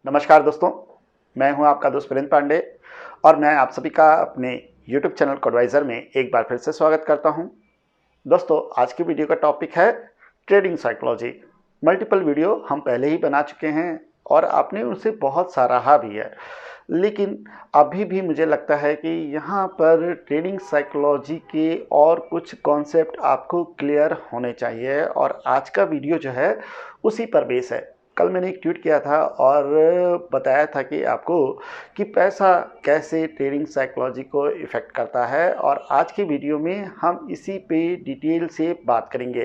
नमस्कार दोस्तों, मैं हूं आपका दोस्त वीरेंद्र पांडे और मैं आप सभी का अपने YouTube चैनल कोडवाइज़र में एक बार फिर से स्वागत करता हूं। दोस्तों, आज की वीडियो का टॉपिक है ट्रेडिंग साइकोलॉजी। मल्टीपल वीडियो हम पहले ही बना चुके हैं और आपने उनसे बहुत सराहा भी है, लेकिन अभी भी मुझे लगता है कि यहाँ पर ट्रेडिंग साइकोलॉजी के और कुछ कॉन्सेप्ट आपको क्लियर होने चाहिए और आज का वीडियो जो है उसी पर बेस है। कल मैंने एक ट्वीट किया था और बताया था कि आपको कि पैसा कैसे ट्रेडिंग साइकोलॉजी को इफ़ेक्ट करता है, और आज की वीडियो में हम इसी पे डिटेल से बात करेंगे।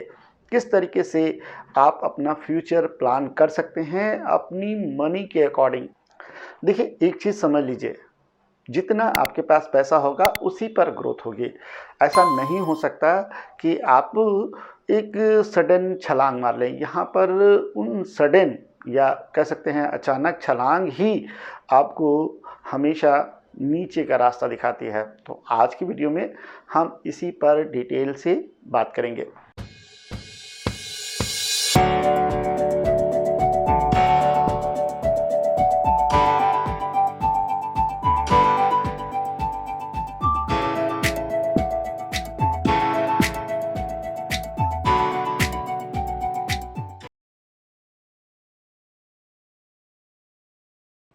किस तरीके से आप अपना फ्यूचर प्लान कर सकते हैं अपनी मनी के अकॉर्डिंग। देखिए, एक चीज़ समझ लीजिए, जितना आपके पास पैसा होगा उसी पर ग्रोथ होगी। ऐसा नहीं हो सकता कि आप एक सडन छलांग मार लें। यहाँ पर उन सडन या कह सकते हैं अचानक छलांग ही आपको हमेशा नीचे का रास्ता दिखाती है। तो आज की वीडियो में हम इसी पर डिटेल से बात करेंगे।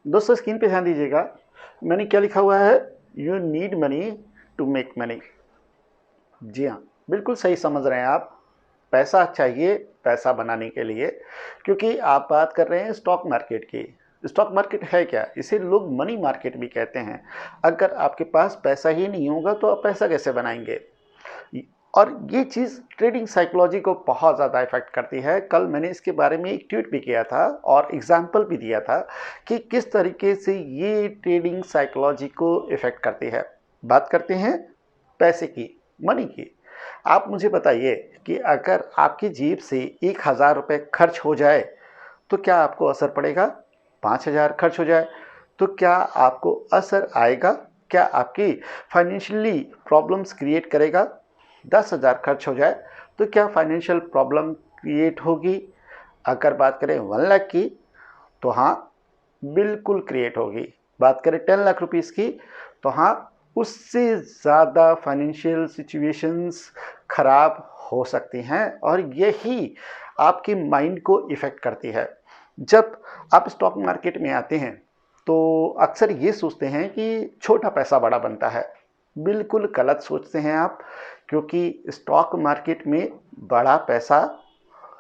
दोस्तों, स्क्रीन पे ध्यान दीजिएगा, मैंने क्या लिखा हुआ है, you need money to make money. जी हाँ, बिल्कुल सही समझ रहे हैं आप। पैसा चाहिए पैसा बनाने के लिए, क्योंकि आप बात कर रहे हैं स्टॉक मार्केट की। स्टॉक मार्केट है क्या? इसे लोग मनी मार्केट भी कहते हैं। अगर आपके पास पैसा ही नहीं होगा तो आप पैसा कैसे बनाएंगे? और ये चीज़ ट्रेडिंग साइकोलॉजी को बहुत ज़्यादा इफेक्ट करती है। कल मैंने इसके बारे में एक ट्वीट भी किया था और एग्जाम्पल भी दिया था कि किस तरीके से ये ट्रेडिंग साइकोलॉजी को इफेक्ट करती है। बात करते हैं पैसे की, मनी की। आप मुझे बताइए कि अगर आपकी जेब से 1000 रुपये खर्च हो जाए तो क्या आपको असर पड़ेगा? 5000 खर्च हो जाए तो क्या आपको असर आएगा? क्या आपकी फाइनेंशियली प्रॉब्लम्स क्रिएट करेगा? 10,000 खर्च हो जाए तो क्या फाइनेंशियल प्रॉब्लम क्रिएट होगी? अगर बात करें 1 लाख की तो हाँ, बिल्कुल क्रिएट होगी। बात करें 10 लाख रुपीज़ की तो हाँ, उससे ज़्यादा फाइनेंशियल सिचुएशंस ख़राब हो सकती हैं और यही आपके माइंड को इफ़ेक्ट करती है। जब आप स्टॉक मार्केट में आते हैं तो अक्सर ये सोचते हैं कि छोटा पैसा बड़ा बनता है। बिल्कुल गलत सोचते हैं आप, क्योंकि स्टॉक मार्केट में बड़ा पैसा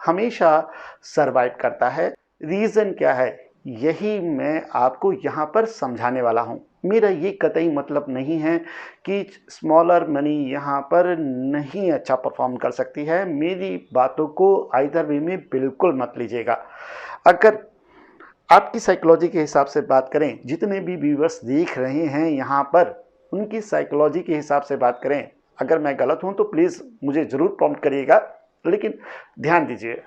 हमेशा सरवाइव करता है। रीज़न क्या है, यही मैं आपको यहाँ पर समझाने वाला हूँ। मेरा ये कतई मतलब नहीं है कि स्मॉलर मनी यहाँ पर नहीं अच्छा परफॉर्म कर सकती है। मेरी बातों को आइदर वे में बिल्कुल मत लीजिएगा। अगर आपकी साइकोलॉजी के हिसाब से बात करें, जितने भी व्यूवर्स देख रहे हैं यहाँ पर, उनकी साइकोलॉजी के हिसाब से बात करें। अगर मैं गलत हूँ तो प्लीज़ मुझे ज़रूर प्रॉम्प्ट करिएगा, लेकिन ध्यान दीजिए,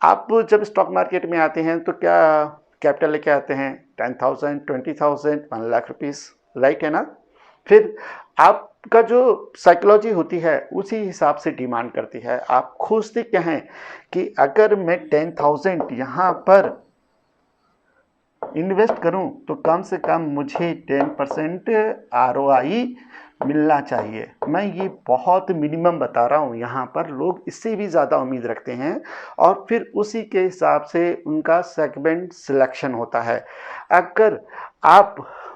आप जब स्टॉक मार्केट में आते हैं तो क्या कैपिटल लेके आते हैं? 10,000, 20,000, 1 लाख रुपीज़, राइट है ना? फिर आपका जो साइकोलॉजी होती है उसी हिसाब से डिमांड करती है। आप खोजते क्या हैं कि अगर मैं 10,000 यहाँ पर इन्वेस्ट करूं तो कम से कम मुझे 10% ROI मिलना चाहिए। मैं ये बहुत मिनिमम बता रहा हूँ, यहाँ पर लोग इससे भी ज़्यादा उम्मीद रखते हैं और फिर उसी के हिसाब से उनका सेगमेंट सिलेक्शन होता है। अगर आप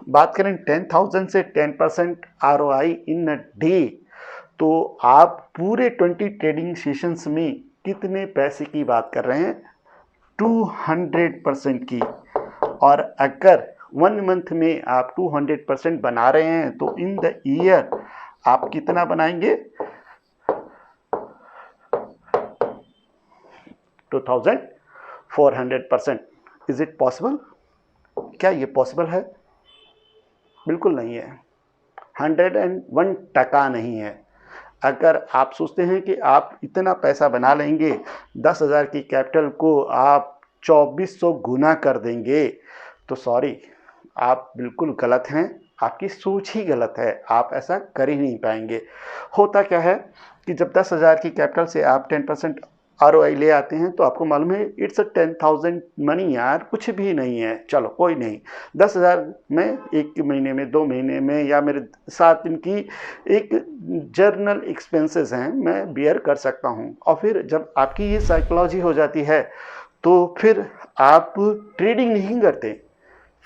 बात करें 10,000 से 10% ROI इन अ डे, तो आप पूरे 20 ट्रेडिंग सेशंस में कितने पैसे की बात कर रहे हैं? 200% की। और अगर 1 मंथ में आप 200% बना रहे हैं तो इन द ईयर आप कितना बनाएंगे? 2400%। Is it possible? क्या ये पॉसिबल है? बिल्कुल नहीं है। 101% नहीं है। अगर आप सोचते हैं कि आप इतना पैसा बना लेंगे, 10,000 की कैपिटल को आप 2400 गुना कर देंगे, तो सॉरी, आप बिल्कुल गलत हैं। आपकी सोच ही गलत है, आप ऐसा कर ही नहीं पाएंगे। होता क्या है कि जब 10,000 की कैपिटल से आप 10% ROI ले आते हैं तो आपको मालूम है इट्स 10,000 मनी यार, कुछ भी नहीं है। चलो कोई नहीं, 10,000 में 1 महीने में, 2 महीने में, या मेरे 7 दिन की एक जर्नल एक्सपेंसेस हैं, मैं बियर कर सकता हूँ। और फिर जब आपकी ये साइकोलॉजी हो जाती है तो फिर आप ट्रेडिंग नहीं करते,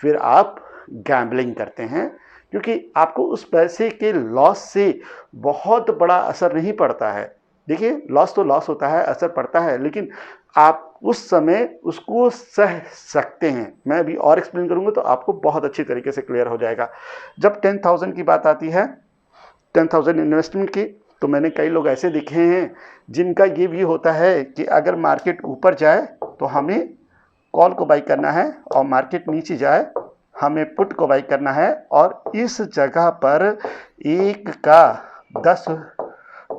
फिर आप गैम्बलिंग करते हैं, क्योंकि आपको उस पैसे के लॉस से बहुत बड़ा असर नहीं पड़ता है। देखिए, लॉस तो लॉस होता है, असर पड़ता है, लेकिन आप उस समय उसको सह सकते हैं। मैं अभी और एक्सप्लेन करूंगा तो आपको बहुत अच्छी तरीके से क्लियर हो जाएगा। जब 10,000 की बात आती है, 10,000 इन्वेस्टमेंट की, तो मैंने कई लोग ऐसे देखे हैं जिनका ये भी होता है कि अगर मार्केट ऊपर जाए तो हमें कॉल को बाई करना है, और मार्केट नीचे जाए हमें पुट को बाई करना है, और इस जगह पर एक का 10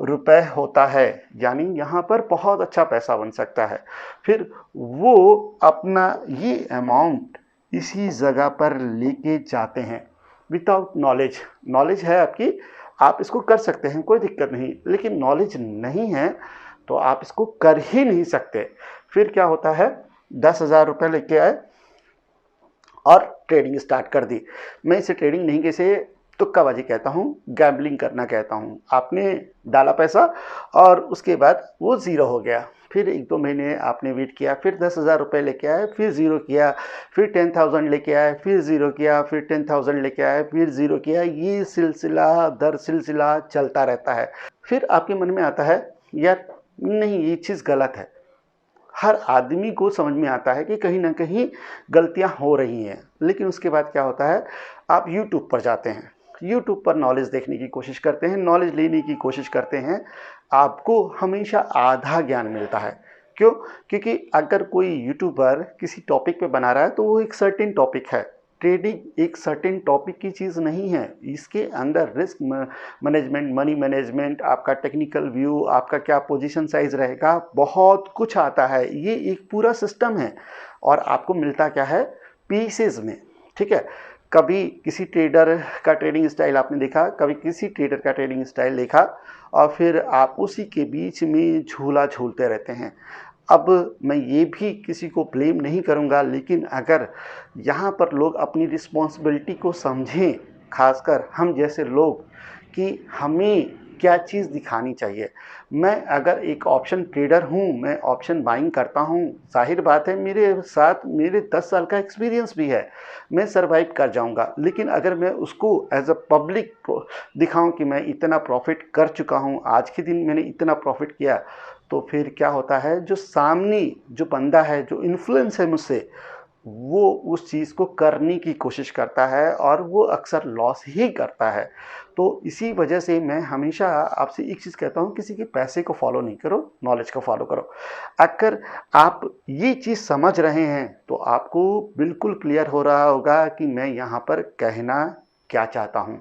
रुपए होता है, यानी यहाँ पर बहुत अच्छा पैसा बन सकता है। फिर वो अपना ये अमाउंट इसी जगह पर लेके जाते हैं विदाउट नॉलेज। नॉलेज है आपकी, आप इसको कर सकते हैं, कोई दिक्कत नहीं, लेकिन नॉलेज नहीं है तो आप इसको कर ही नहीं सकते। फिर क्या होता है, 10,000 रुपये लेके आए और ट्रेडिंग स्टार्ट कर दी। मैं इसे ट्रेडिंग नहीं, कैसे तुक्काबाजी कहता हूँ, गैम्बलिंग करना कहता हूँ। आपने डाला पैसा और उसके बाद वो ज़ीरो हो गया, फिर 1-2 महीने आपने वेट किया, फिर 10,000 रुपये लेके आए, फिर ज़ीरो किया, फिर 10,000 लेके आए, फिर ज़ीरो किया, फिर 10,000 लेके आए, फिर ज़ीरो किया। ये सिलसिला दर सिलसिला चलता रहता है। फिर आपके मन में आता है यार नहीं, ये चीज़ गलत है। हर आदमी को समझ में आता है कि कहीं ना कहीं गलतियां हो रही हैं, लेकिन उसके बाद क्या होता है, आप YouTube पर जाते हैं, YouTube पर नॉलेज देखने की कोशिश करते हैं, नॉलेज लेने की कोशिश करते हैं। आपको हमेशा आधा ज्ञान मिलता है। क्यों? क्योंकि अगर कोई यूट्यूबर किसी टॉपिक पे बना रहा है तो वो एक सर्टेन टॉपिक है। ट्रेडिंग एक सर्टेन टॉपिक की चीज़ नहीं है, इसके अंदर रिस्क मैनेजमेंट, मनी मैनेजमेंट, आपका टेक्निकल व्यू, आपका क्या पोजीशन साइज रहेगा, बहुत कुछ आता है। ये एक पूरा सिस्टम है और आपको मिलता क्या है, पीसेज में। ठीक है, कभी किसी ट्रेडर का ट्रेडिंग स्टाइल आपने देखा, कभी किसी ट्रेडर का ट्रेडिंग स्टाइल देखा, और फिर आप उसी के बीच में झूला झूलते रहते हैं। अब मैं ये भी किसी को ब्लेम नहीं करूँगा, लेकिन अगर यहाँ पर लोग अपनी रिस्पॉन्सिबिलिटी को समझें, खासकर हम जैसे लोग, कि हमें क्या चीज़ दिखानी चाहिए। मैं अगर एक ऑप्शन ट्रेडर हूँ, मैं ऑप्शन बाइंग करता हूँ, जाहिर बात है मेरे साथ मेरे 10 साल का एक्सपीरियंस भी है, मैं सर्वाइव कर जाऊँगा। लेकिन अगर मैं उसको एज अ पब्लिक दिखाऊँ कि मैं इतना प्रॉफिट कर चुका हूँ, आज के दिन मैंने इतना प्रॉफिट किया, तो फिर क्या होता है, जो सामने जो बंदा है, जो इन्फ्लुएंस है मुझसे, वो उस चीज़ को करने की कोशिश करता है और वो अक्सर लॉस ही करता है। तो इसी वजह से मैं हमेशा आपसे एक चीज़ कहता हूँ, किसी के पैसे को फॉलो नहीं करो, नॉलेज को फॉलो करो। अगर आप ये चीज़ समझ रहे हैं तो आपको बिल्कुल क्लियर हो रहा होगा कि मैं यहाँ पर कहना क्या चाहता हूँ।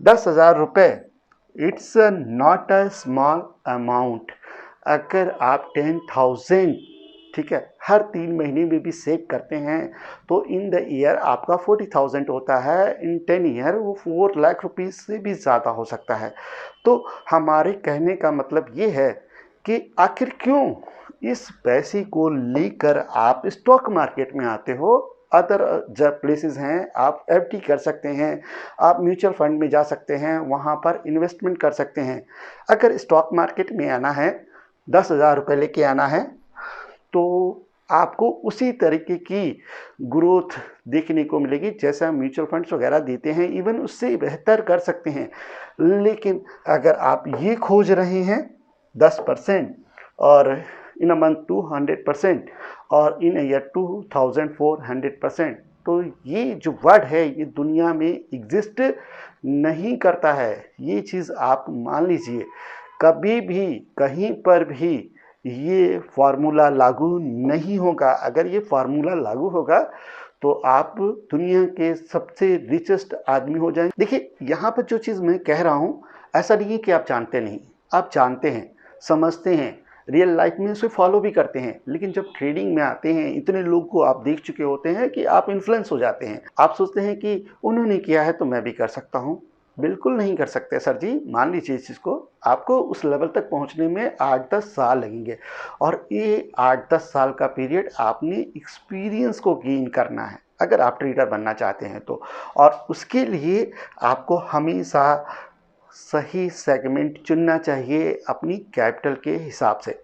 10,000 रुपये, it's not a small amount. अगर आप 10,000, ठीक है, हर 3 महीने में भी सेव करते हैं तो इन द ईयर आपका 40,000 होता है। इन 10 ईयर वो 4 लाख रुपीज़ से भी ज़्यादा हो सकता है। तो हमारे कहने का मतलब ये है कि आखिर क्यों इस पैसे को लेकर आप स्टॉक मार्केट में आते हो। अदर जब प्लेसेस हैं, आप एफडी कर सकते हैं, आप म्यूचुअल फंड में जा सकते हैं, वहाँ पर इन्वेस्टमेंट कर सकते हैं। अगर स्टॉक मार्केट में आना है, 10,000 रुपये लेके आना है, तो आपको उसी तरीके की ग्रोथ देखने को मिलेगी जैसा म्यूचुअल फंड्स वगैरह देते हैं, इवन उससे बेहतर कर सकते हैं। लेकिन अगर आप ये खोज रहे हैं 10% और इन अ मंथ 200% और इन अ ईयर 2400%, तो ये जो वर्ड है ये दुनिया में एग्जिस्ट नहीं करता है। ये चीज़ आप मान लीजिए, कभी भी कहीं पर भी ये फार्मूला लागू नहीं होगा। अगर ये फार्मूला लागू होगा तो आप दुनिया के सबसे रिचेस्ट आदमी हो जाएंगे। देखिए, यहाँ पर जो चीज़ मैं कह रहा हूँ, ऐसा नहीं है कि आप जानते नहीं, आप जानते हैं, समझते हैं, रियल लाइफ में उसे फॉलो भी करते हैं। लेकिन जब ट्रेडिंग में आते हैं, इतने लोग को आप देख चुके होते हैं कि आप इन्फ्लुएंस हो जाते हैं। आप सोचते हैं कि उन्होंने किया है तो मैं भी कर सकता हूँ। बिल्कुल नहीं कर सकते सर जी। मान लीजिए इस चीज़ को, आपको उस लेवल तक पहुंचने में 8-10 साल लगेंगे, और ये 8-10 साल का पीरियड आपने एक्सपीरियंस को गेन करना है अगर आप ट्रेडर बनना चाहते हैं तो। और उसके लिए आपको हमेशा सही सेगमेंट चुनना चाहिए अपनी कैपिटल के हिसाब से।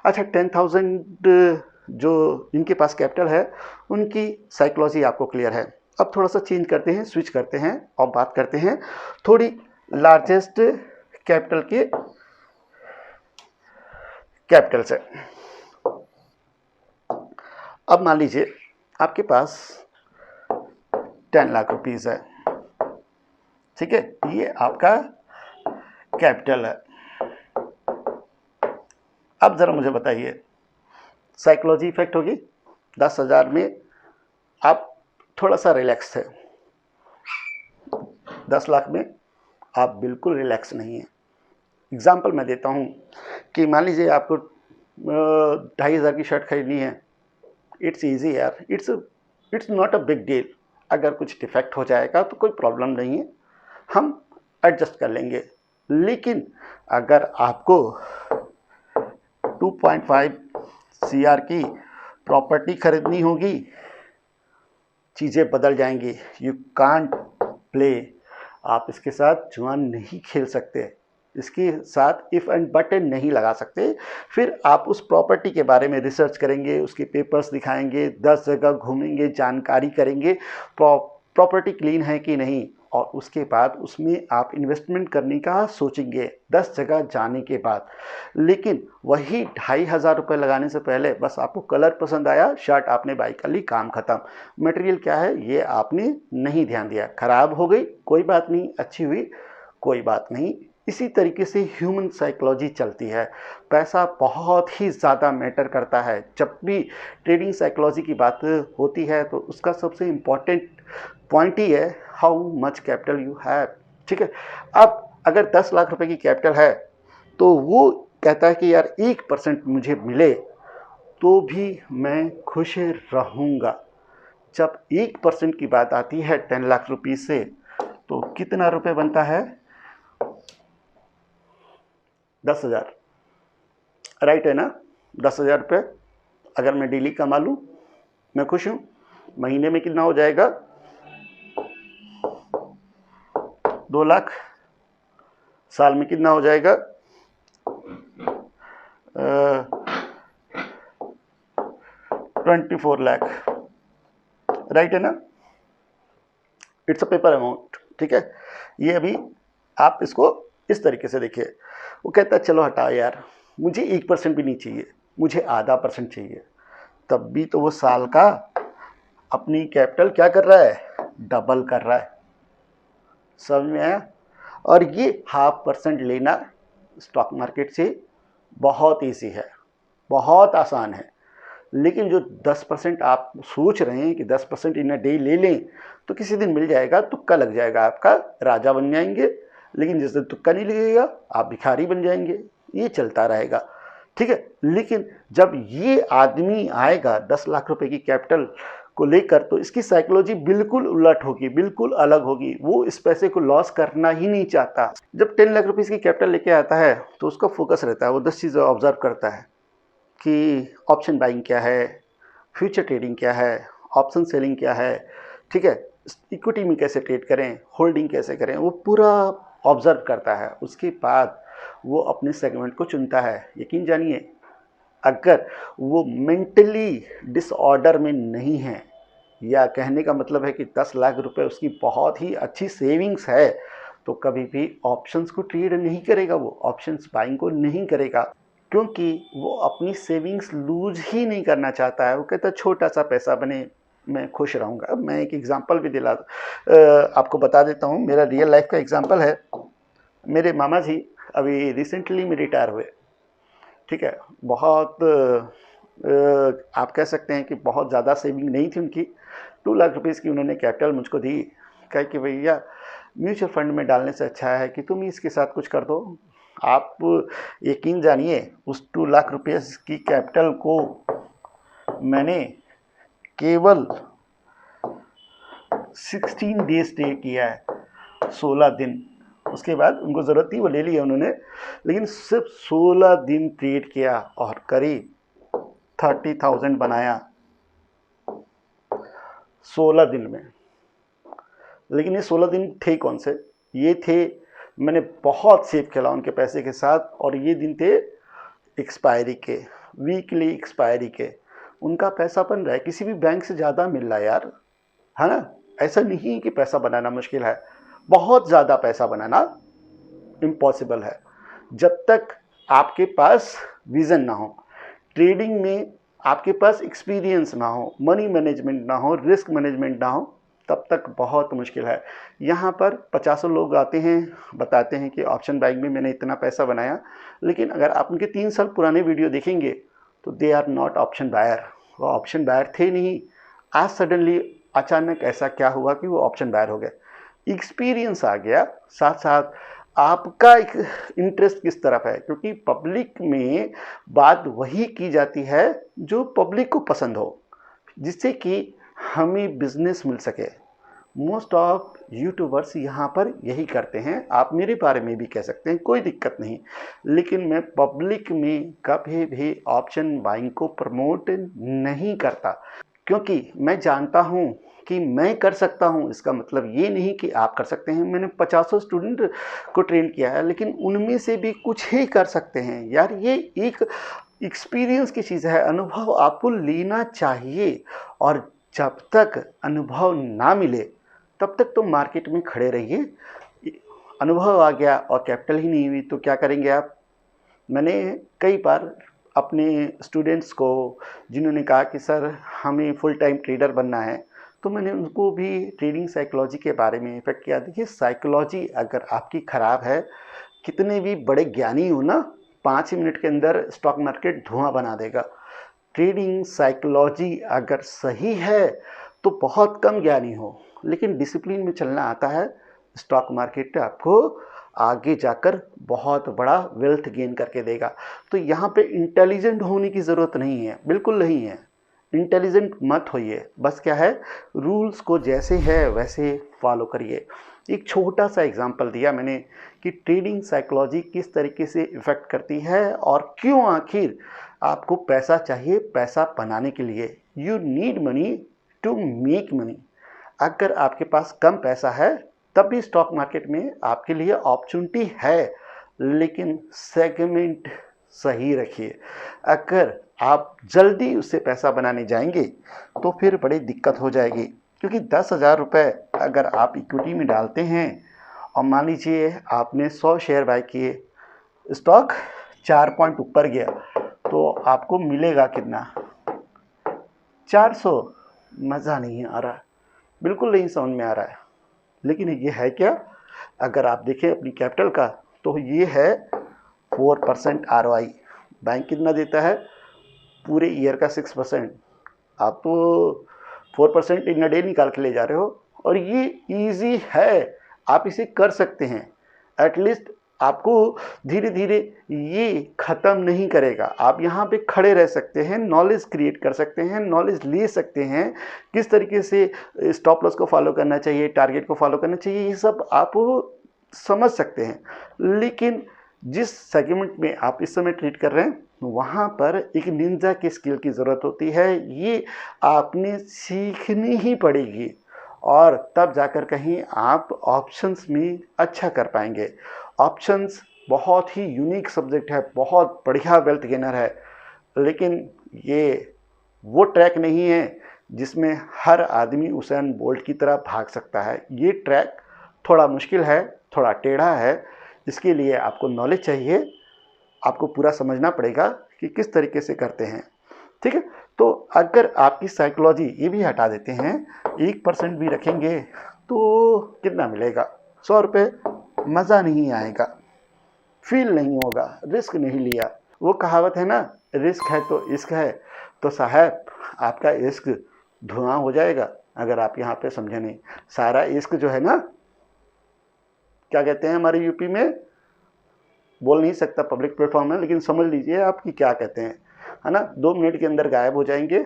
अच्छा, 10,000 जो इनके पास कैपिटल है, उनकी साइकोलॉजी आपको क्लियर है। अब थोड़ा सा चेंज करते हैं, स्विच करते हैं और बात करते हैं थोड़ी लार्जेस्ट कैपिटल के कैपिटल से। अब मान लीजिए आपके पास 10 लाख रुपीस है, ठीक है, ये आपका कैपिटल है। अब ज़रा मुझे बताइए, साइकोलॉजी इफेक्ट होगी। 10,000 में आप थोड़ा सा रिलैक्स थे, 10 लाख में आप बिल्कुल रिलैक्स नहीं हैं। एग्जाम्पल मैं देता हूँ कि मान लीजिए आपको 2,500 की शर्ट खरीदनी है। इट्स ईजी यार, it's not a big deal. अगर कुछ डिफेक्ट हो जाएगा तो कोई प्रॉब्लम नहीं है, हम एडजस्ट कर लेंगे। लेकिन अगर आपको 2.5 CR की प्रॉपर्टी खरीदनी होगी, चीज़ें बदल जाएंगी। यू कांट प्ले, आप इसके साथ जुआ नहीं खेल सकते, इसके साथ इफ़ एंड बट नहीं लगा सकते। फिर आप उस प्रॉपर्टी के बारे में रिसर्च करेंगे, उसके पेपर्स दिखाएंगे, 10 जगह घूमेंगे, जानकारी करेंगे प्रॉपर्टी क्लीन है कि नहीं, और उसके बाद उसमें आप इन्वेस्टमेंट करने का सोचेंगे 10 जगह जाने के बाद। लेकिन वही 2,500 रुपये लगाने से पहले बस आपको कलर पसंद आया, शर्ट आपने बाई कर ली, काम ख़त्म। मटेरियल क्या है ये आपने नहीं ध्यान दिया, ख़राब हो गई कोई बात नहीं, अच्छी हुई कोई बात नहीं। इसी तरीके से ह्यूमन साइकोलॉजी चलती है। पैसा बहुत ही ज़्यादा मैटर करता है। जब भी ट्रेडिंग साइकोलॉजी की बात होती है तो उसका सबसे इम्पॉर्टेंट पॉइंट ही है how much capital you have, ठीक है। अब अगर 10 लाख रुपए की कैपिटल है तो वो कहता है कि यार 1% मुझे मिले तो भी मैं खुश रहूँगा। जब 1% की बात आती है 10 लाख रुपीज़ से, तो कितना रुपए बनता है? 10,000, राइट है ना? 10,000 रुपये अगर मैं डेली कमा लूँ, मैं खुश हूँ। महीने में कितना हो जाएगा? 2 लाख। साल में कितना हो जाएगा? 24 लाख, राइट है ना? इट्स अ पेपर अमाउंट, ठीक है। ये अभी आप इसको इस तरीके से देखिए। वो कहता है चलो हटा यार, मुझे 1% भी नहीं चाहिए, मुझे आधा परसेंट चाहिए। तब भी तो वो साल का अपनी कैपिटल क्या कर रहा है? डबल कर रहा है। समझ में आया? और ये 0.5% लेना स्टॉक मार्केट से बहुत ईजी है, बहुत आसान है। लेकिन जो 10% आप सोच रहे हैं कि 10% इन अ डे ले लें तो किसी दिन मिल जाएगा, तुक्का लग जाएगा, आपका राजा बन जाएंगे। लेकिन जिस दिन तुक्का नहीं लगेगा आप भिखारी बन जाएंगे। ये चलता रहेगा, ठीक है। लेकिन जब ये आदमी आएगा 10 लाख रुपए की कैपिटल को लेकर, तो इसकी साइकोलॉजी बिल्कुल उलट होगी, बिल्कुल अलग होगी। वो इस पैसे को लॉस करना ही नहीं चाहता। जब 10 लाख रुपीज़ की कैपिटल लेके आता है तो उसका फोकस रहता है, वो 10 चीज़ें ऑब्जर्व करता है कि ऑप्शन बाइंग क्या है, फ्यूचर ट्रेडिंग क्या है, ऑप्शन सेलिंग क्या है, ठीक है, इक्विटी में कैसे ट्रेड करें, होल्डिंग कैसे करें, वो पूरा ऑब्जर्व करता है। उसके बाद वो अपने सेगमेंट को चुनता है। यकीन जानिए, अगर वो मेंटली डिसऑर्डर में नहीं है, या कहने का मतलब है कि 10 लाख रुपए उसकी बहुत ही अच्छी सेविंग्स है, तो कभी भी ऑप्शंस को ट्रेड नहीं करेगा, वो ऑप्शंस बाइंग को नहीं करेगा, क्योंकि वो अपनी सेविंग्स लूज ही नहीं करना चाहता है। वो कहता है छोटा सा पैसा बने, मैं खुश रहूँगा। अब मैं एक एग्जांपल भी आपको बता देता हूँ, मेरा रियल लाइफ का एग्जांपल है। मेरे मामा जी अभी रिसेंटली में रिटायर हुए, ठीक है। बहुत आप कह सकते हैं कि बहुत ज़्यादा सेविंग नहीं थी उनकी। 2 लाख रुपीज़ की उन्होंने कैपिटल मुझको दी, कहा कि भैया म्यूचुअल फंड में डालने से अच्छा है कि तुम ही इसके साथ कुछ कर दो। आप यकीन जानिए, उस 2 लाख रुपये की कैपिटल को मैंने केवल 16 डेज स्टे किया है, 16 दिन। उसके बाद उनको ज़रूरत थी वो ले लिया उन्होंने, लेकिन सिर्फ 16 दिन ट्रेड किया और करीब 30,000 बनाया 16 दिन में। लेकिन ये 16 दिन थे कौन से? ये थे, मैंने बहुत सेव खेला उनके पैसे के साथ, और ये दिन थे एक्सपायरी के, वीकली एक्सपायरी के। उनका पैसा बन रहा है, किसी भी बैंक से ज़्यादा मिल रहा है यार, है ना। ऐसा नहीं कि पैसा बनाना मुश्किल है, बहुत ज़्यादा पैसा बनाना इम्पॉसिबल है जब तक आपके पास विज़न ना हो, ट्रेडिंग में आपके पास एक्सपीरियंस ना हो, मनी मैनेजमेंट ना हो, रिस्क मैनेजमेंट ना हो, तब तक बहुत मुश्किल है। यहाँ पर 50 लोग आते हैं, बताते हैं कि ऑप्शन बाइंग में मैंने इतना पैसा बनाया, लेकिन अगर आप उनके 3 साल पुराने वीडियो देखेंगे तो they are not option buyer, वो ऑप्शन बायर थे नहीं। आज सडनली अचानक ऐसा क्या हुआ कि वो ऑप्शन बायर हो गए? एक्सपीरियंस आ गया, साथ साथ आपका इंटरेस्ट किस तरफ है, क्योंकि पब्लिक में बात वही की जाती है जो पब्लिक को पसंद हो, जिससे कि हमें बिजनेस मिल सके। मोस्ट ऑफ यूट्यूबर्स यहाँ पर यही करते हैं, आप मेरे बारे में भी कह सकते हैं, कोई दिक्कत नहीं। लेकिन मैं पब्लिक में कभी भी ऑप्शन बाइंग को प्रमोट नहीं करता, क्योंकि मैं जानता हूँ कि मैं कर सकता हूँ, इसका मतलब ये नहीं कि आप कर सकते हैं। मैंने 50 स्टूडेंट को ट्रेन किया है, लेकिन उनमें से भी कुछ ही कर सकते हैं यार। ये एक एक्सपीरियंस की चीज़ है, अनुभव आपको लेना चाहिए, और जब तक अनुभव ना मिले तब तक तो मार्केट में खड़े रहिए। अनुभव आ गया और कैपिटल ही नहीं हुई तो क्या करेंगे आप? मैंने कई बार अपने स्टूडेंट्स को, जिन्होंने कहा कि सर हमें फुल टाइम ट्रेडर बनना है, तो मैंने उनको भी ट्रेडिंग साइकोलॉजी के बारे में इफेक्ट किया। देखिए, साइकोलॉजी अगर आपकी ख़राब है, कितने भी बड़े ज्ञानी हो ना, 5 मिनट के अंदर स्टॉक मार्केट धुआं बना देगा। ट्रेडिंग साइकोलॉजी अगर सही है तो बहुत कम ज्ञानी हो, लेकिन डिसिप्लिन में चलना आता है, स्टॉक मार्केट आपको आगे जाकर बहुत बड़ा वेल्थ गेन करके देगा। तो यहाँ पे इंटेलिजेंट होने की ज़रूरत नहीं है, बिल्कुल नहीं है। इंटेलिजेंट मत होइए, बस क्या है, रूल्स को जैसे है वैसे फॉलो करिए। एक छोटा सा एग्जांपल दिया मैंने कि ट्रेडिंग साइकोलॉजी किस तरीके से इफ़ेक्ट करती है और क्यों आखिर आपको पैसा चाहिए पैसा बनाने के लिए। You need money to make money. अगर आपके पास कम पैसा है तब भी स्टॉक मार्केट में आपके लिए अपॉर्चुनिटी है, लेकिन सेगमेंट सही रखिए। अगर आप जल्दी उससे पैसा बनाने जाएंगे तो फिर बड़ी दिक्कत हो जाएगी, क्योंकि 10,000 रुपये अगर आप इक्विटी में डालते हैं और मान लीजिए आपने 100 शेयर बाय किए, स्टॉक 4 पॉइंट ऊपर गया तो आपको मिलेगा कितना? 400। मज़ा नहीं आ रहा, बिल्कुल नहीं समझ में आ रहा है। लेकिन ये है क्या? अगर आप देखें अपनी कैपिटल का तो ये है 4% ROI। बैंक कितना देता है? पूरे ईयर का 6%। आप तो 4% इन अ डे निकाल के ले जा रहे हो, और ये इजी है, आप इसे कर सकते हैं। एटलीस्ट आपको धीरे धीरे ये ख़त्म नहीं करेगा। आप यहाँ पे खड़े रह सकते हैं, नॉलेज क्रिएट कर सकते हैं, नॉलेज ले सकते हैं, किस तरीके से स्टॉप लॉस को फॉलो करना चाहिए, टारगेट को फॉलो करना चाहिए, ये सब आप समझ सकते हैं। लेकिन जिस सेगमेंट में आप इस समय ट्रेड कर रहे हैं वहाँ पर एक निंजा की स्किल की ज़रूरत होती है। ये आपने सीखनी ही पड़ेगी, और तब जाकर कहीं आप ऑप्शंस में अच्छा कर पाएंगे। ऑप्शंस बहुत ही यूनिक सब्जेक्ट है, बहुत बढ़िया वेल्थ गेनर है, लेकिन ये वो ट्रैक नहीं है जिसमें हर आदमी उसेन बोल्ट की तरह भाग सकता है। ये ट्रैक थोड़ा मुश्किल है, थोड़ा टेढ़ा है। इसके लिए आपको नॉलेज चाहिए, आपको पूरा समझना पड़ेगा कि किस तरीके से करते हैं, ठीक है। तो अगर आपकी साइकोलॉजी ये भी हटा देते हैं, 1% भी रखेंगे तो कितना मिलेगा? 100 रुपये। मज़ा नहीं आएगा, फील नहीं होगा, रिस्क नहीं लिया। वो कहावत है ना, रिस्क है तो इश्क है। तो साहब आपका इश्क धुआं हो जाएगा अगर आप यहाँ पे समझे नहीं। सारा इश्क जो है ना, क्या कहते हैं हमारे यूपी में, बोल नहीं सकता पब्लिक प्लेटफॉर्म है, लेकिन समझ लीजिए आप कि क्या कहते हैं, है ना। 2 मिनट के अंदर गायब हो जाएंगे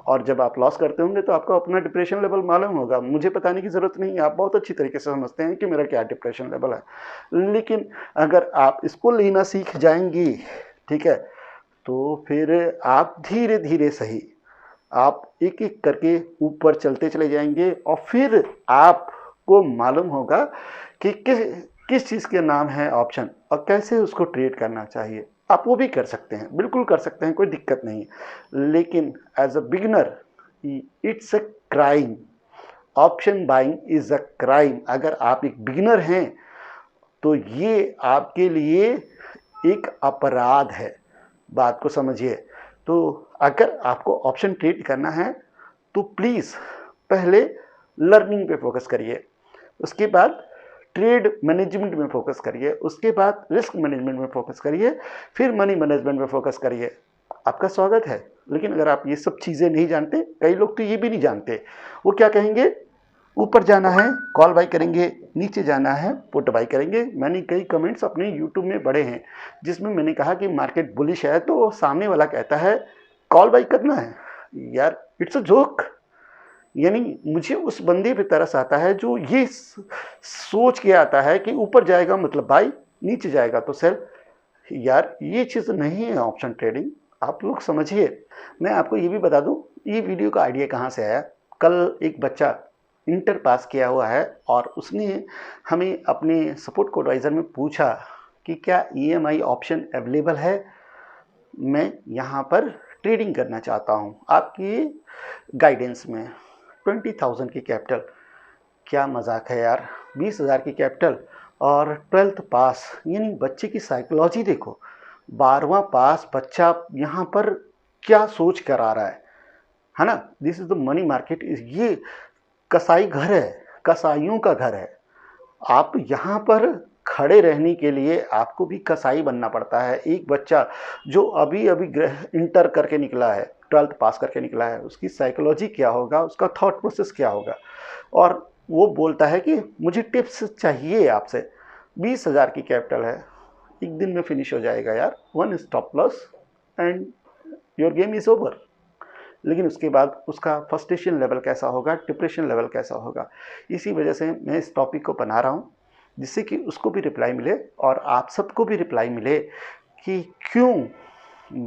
और जब आप लॉस करते होंगे तो आपको अपना डिप्रेशन लेवल मालूम होगा। मुझे बताने की ज़रूरत नहीं है, आप बहुत अच्छी तरीके से समझते हैं कि मेरा क्या डिप्रेशन लेवल है। लेकिन अगर आप इसको लेना सीख जाएंगी, ठीक है, तो फिर आप धीरे धीरे सही, आप एक एक करके ऊपर चलते चले जाएंगे और फिर आपको मालूम होगा कि किस चीज़ के नाम है ऑप्शन और कैसे उसको ट्रेड करना चाहिए। आप वो भी कर सकते हैं, बिल्कुल कर सकते हैं, कोई दिक्कत नहीं है। लेकिन as a beginner it's a crime, option buying is a crime. अगर आप एक बिगिनर हैं तो ये आपके लिए एक अपराध है, बात को समझिए। तो अगर आपको ऑप्शन ट्रेड करना है तो प्लीज़ पहले लर्निंग पे फोकस करिए, उसके बाद ट्रेड मैनेजमेंट में फोकस करिए, उसके बाद रिस्क मैनेजमेंट में फोकस करिए, फिर मनी मैनेजमेंट में फोकस करिए। आपका स्वागत है। लेकिन अगर आप ये सब चीज़ें नहीं जानते, कई लोग तो ये भी नहीं जानते, वो क्या कहेंगे, ऊपर जाना है कॉल बाई करेंगे, नीचे जाना है पुट बाई करेंगे। मैंने कई कमेंट्स अपने यूट्यूब में पढ़े हैं जिसमें मैंने कहा कि मार्केट बुलिश है तो सामने वाला कहता है कॉल बाई करना है। यार इट्स अ जोक। यानी मुझे उस बंदे पे तरस आता है जो ये सोच के आता है कि ऊपर जाएगा मतलब बाई, नीचे जाएगा तो सेल। यार ये चीज़ नहीं है ऑप्शन ट्रेडिंग, आप लोग समझिए। मैं आपको ये भी बता दूं, ये वीडियो का आइडिया कहाँ से आया। कल एक बच्चा इंटर पास किया हुआ है और उसने हमें अपने सपोर्ट को एडवाइज़र में पूछा कि क्या EMI ऑप्शन अवेलेबल है, मैं यहाँ पर ट्रेडिंग करना चाहता हूँ आपकी गाइडेंस में। 20,000 की कैपिटल, क्या मजाक है यार, 20,000 की कैपिटल और 12th पास। यानी बच्चे की साइकोलॉजी देखो, 12वां पास बच्चा यहाँ पर क्या सोच कर आ रहा है ना। This is the money market. ये कसाई घर है, कसाईयों का घर है। आप यहाँ पर खड़े रहने के लिए आपको भी कसाई बनना पड़ता है। एक बच्चा जो अभी अभी इंटर करके निकला है, 12th पास करके निकला है, उसकी साइकोलॉजी क्या होगा, उसका थॉट प्रोसेस क्या होगा। और वो बोलता है कि मुझे टिप्स चाहिए आपसे। 20,000 की कैपिटल है, एक दिन में फिनिश हो जाएगा यार, 1 stop loss and your game is over. लेकिन उसके बाद उसका फ्रस्ट्रेशन लेवल कैसा होगा, डिप्रेशन लेवल कैसा होगा। इसी वजह से मैं इस टॉपिक को बना रहा हूँ जिससे कि उसको भी रिप्लाई मिले और आप सबको भी रिप्लाई मिले कि क्यों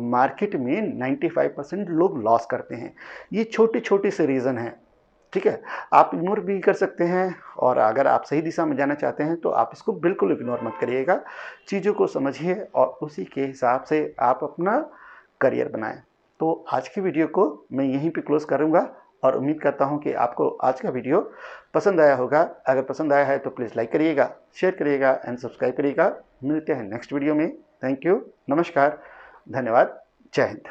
मार्केट में 95% लोग लॉस करते हैं। ये छोटे छोटे से रीज़न हैं, ठीक है। आप इग्नोर भी कर सकते हैं और अगर आप सही दिशा में जाना चाहते हैं तो आप इसको बिल्कुल इग्नोर मत करिएगा। चीज़ों को समझिए और उसी के हिसाब से आप अपना करियर बनाएं। तो आज की वीडियो को मैं यहीं पे क्लोज़ करूँगा और उम्मीद करता हूँ कि आपको आज का वीडियो पसंद आया होगा। अगर पसंद आया है तो प्लीज़ लाइक करिएगा, शेयर करिएगा एंड सब्सक्राइब करिएगा। मिलते हैं नेक्स्ट वीडियो में। थैंक यू, नमस्कार, धन्यवाद, जय हिंद।